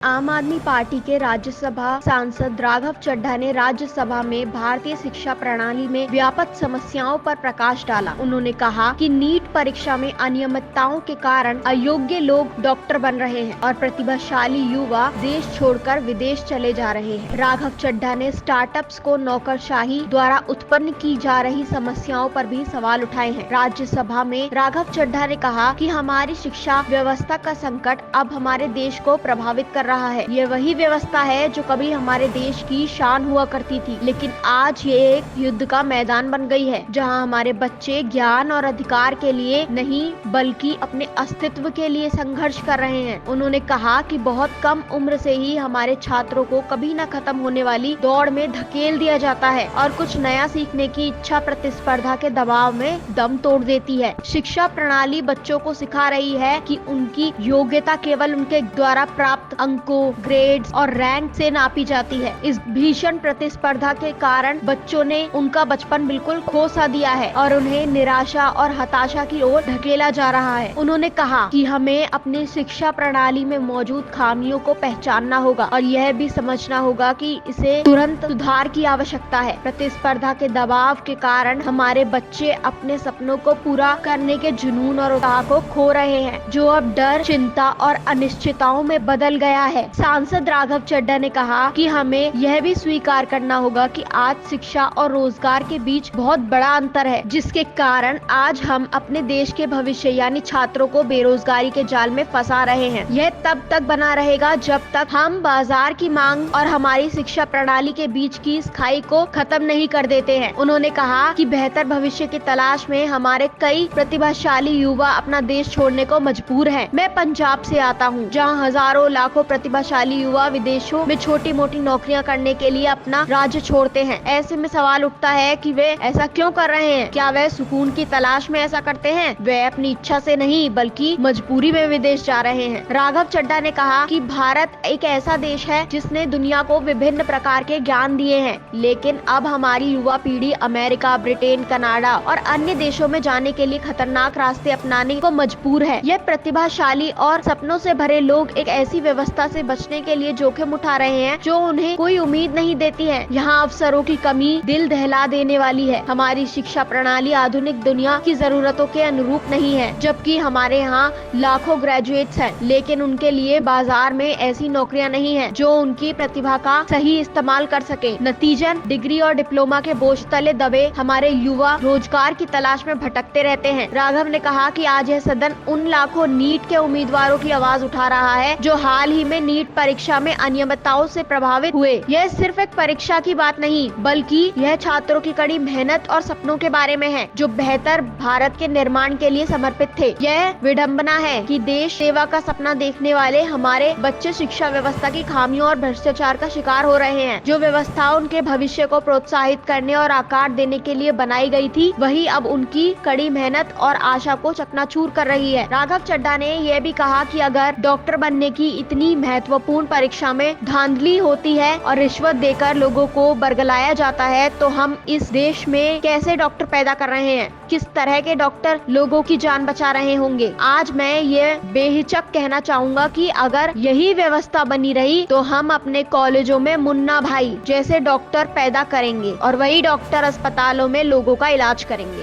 आम आदमी पार्टी के राज्यसभा सांसद राघव चड्ढा ने राज्यसभा में भारतीय शिक्षा प्रणाली में व्यापक समस्याओं पर प्रकाश डाला। उन्होंने कहा कि नीट परीक्षा में अनियमितताओं के कारण अयोग्य लोग डॉक्टर बन रहे हैं और प्रतिभाशाली युवा देश छोड़कर विदेश चले जा रहे हैं। राघव चड्ढा ने स्टार्टअप्स को नौकरशाही द्वारा उत्पन्न की जा रही समस्याओं पर भी सवाल उठाए हैं। राज्यसभा में राघव चड्ढा ने कहा कि हमारी शिक्षा व्यवस्था का संकट अब हमारे देश को प्रभावित कर रहा है। ये वही व्यवस्था है जो कभी हमारे देश की शान हुआ करती थी, लेकिन आज ये एक युद्ध का मैदान बन गई है, जहां हमारे बच्चे ज्ञान और अधिकार के लिए नहीं बल्कि अपने अस्तित्व के लिए संघर्ष कर रहे हैं। उन्होंने कहा कि बहुत कम उम्र से ही हमारे छात्रों को कभी न खत्म होने वाली दौड़ में धकेल दिया जाता है और कुछ नया सीखने की इच्छा प्रतिस्पर्धा के दबाव में दम तोड़ देती है। शिक्षा प्रणाली बच्चों को सिखा रही है कि उनकी योग्यता केवल उनके द्वारा प्राप्त अंकों, ग्रेड्स और रैंक से नापी जाती है। इस भीषण प्रतिस्पर्धा के कारण बच्चों ने उनका बचपन बिल्कुल खो सा दिया है और उन्हें निराशा और हताशा की ओर ढकेला जा रहा है। उन्होंने कहा कि हमें अपनी शिक्षा प्रणाली में मौजूद खामियों को पहचानना होगा और यह भी समझना होगा कि इसे तुरंत सुधार की आवश्यकता है। प्रतिस्पर्धा के दबाव के कारण हमारे बच्चे अपने सपनों को पूरा करने के जुनून और उत्साह को खो रहे हैं, जो अब डर, चिंता और अनिश्चितताओं में बदल गया है। सांसद राघव चड्ढा ने कहा कि हमें यह भी स्वीकार करना होगा कि आज शिक्षा और रोजगार के बीच बहुत बड़ा अंतर है, जिसके कारण आज हम अपने देश के भविष्य यानी छात्रों को बेरोजगारी के जाल में फंसा रहे हैं। यह तब तक बना रहेगा जब तक हम बाजार की मांग और हमारी शिक्षा प्रणाली के बीच की इस खाई को खत्म नहीं कर देते हैं। उन्होंने कहा कि बेहतर भविष्य की तलाश में हमारे कई प्रतिभाशाली युवा अपना देश छोड़ने को मजबूर हैं। मैं पंजाब से आता हूँ, जहाँ हजारों लाखों प्रतिभाशाली युवा विदेशों में छोटी मोटी नौकरियां करने के लिए अपना राज्य छोड़ते हैं। ऐसे में सवाल उठता है कि वे ऐसा क्यों कर रहे हैं? क्या वे सुकून की तलाश में ऐसा करते हैं? वे अपनी इच्छा से नहीं बल्कि मजबूरी में विदेश जा रहे हैं। राघव चड्ढा ने कहा कि भारत एक ऐसा देश है जिसने दुनिया को विभिन्न प्रकार के ज्ञान दिए हैं, लेकिन अब हमारी युवा पीढ़ी अमेरिका, ब्रिटेन, कनाडा और अन्य देशों में जाने के लिए खतरनाक रास्ते अपनाने को मजबूर है। यह प्रतिभाशाली और सपनों से भरे लोग एक ऐसी व्यवस्था से बचने के लिए जोखिम उठा रहे हैं जो उन्हें कोई उम्मीद नहीं देती है। यहाँ अवसरों की कमी दिल दहला देने वाली है। हमारी शिक्षा प्रणाली आधुनिक दुनिया की जरूरतों के अनुरूप नहीं है, जबकि हमारे यहाँ लाखों ग्रेजुएट्स हैं, लेकिन उनके लिए बाजार में ऐसी नौकरियां नहीं है जो उनकी प्रतिभा का सही इस्तेमाल कर सके। नतीजन डिग्री और डिप्लोमा के बोझ तले दबे हमारे युवा रोजगार की तलाश में भटकते रहते हैं। राघव ने कहा कि आज यह सदन उन लाखों नीट के उम्मीदवारों की आवाज उठा रहा है जो हाल ही में नीट परीक्षा में अनियमितताओं से प्रभावित हुए। यह सिर्फ एक परीक्षा की बात नहीं, बल्कि यह छात्रों की कड़ी मेहनत और सपनों के बारे में है, जो बेहतर भारत के निर्माण के लिए समर्पित थे। यह विडंबना है कि देश सेवा का सपना देखने वाले हमारे बच्चे शिक्षा व्यवस्था की खामियों और भ्रष्टाचार का शिकार हो रहे हैं। जो व्यवस्था उनके भविष्य को प्रोत्साहित करने और आकार देने के लिए बनाई गई थी, वही अब उनकी कड़ी मेहनत और आशा को चकनाचूर कर रही है। राघव चड्ढा ने यह भी कहा कि अगर डॉक्टर बनने की इतनी महत्वपूर्ण परीक्षा में धांधली होती है और रिश्वत देकर लोगों को बरगलाया जाता है, तो हम इस देश में कैसे डॉक्टर पैदा कर रहे हैं? किस तरह के डॉक्टर लोगों की जान बचा रहे होंगे? आज मैं ये बेहिचक कहना चाहूँगा कि अगर यही व्यवस्था बनी रही तो हम अपने कॉलेजों में मुन्ना भाई जैसे डॉक्टर पैदा करेंगे और वही डॉक्टर अस्पतालों में लोगों का इलाज करेंगे।